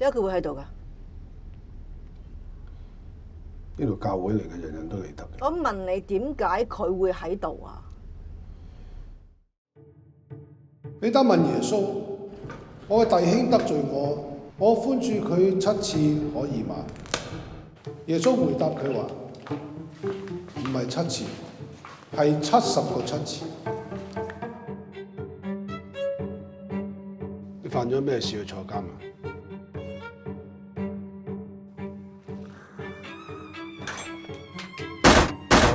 點解佢會喺度噶？呢度教會嚟嘅，人人都嚟得。我問你點解佢會喺度啊？彼得問耶穌：我嘅弟兄得罪我寬恕佢7次可以嗎？耶穌回答佢話：唔係7次，係70個7次。你犯咗咩事去坐監啊？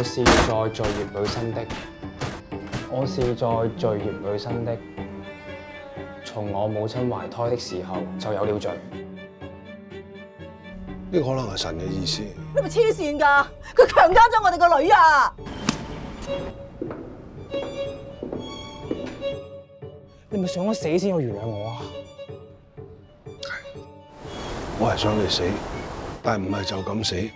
我是在罪孽裏生的，我是在罪孽裏生的，從我母親懷胎的時候就有了罪。呢個可能係神嘅意思。你咪黐線㗎！佢強姦咗我哋個女啊！你咪想我死先去原諒我啊？我係想你死，但係唔係就咁死。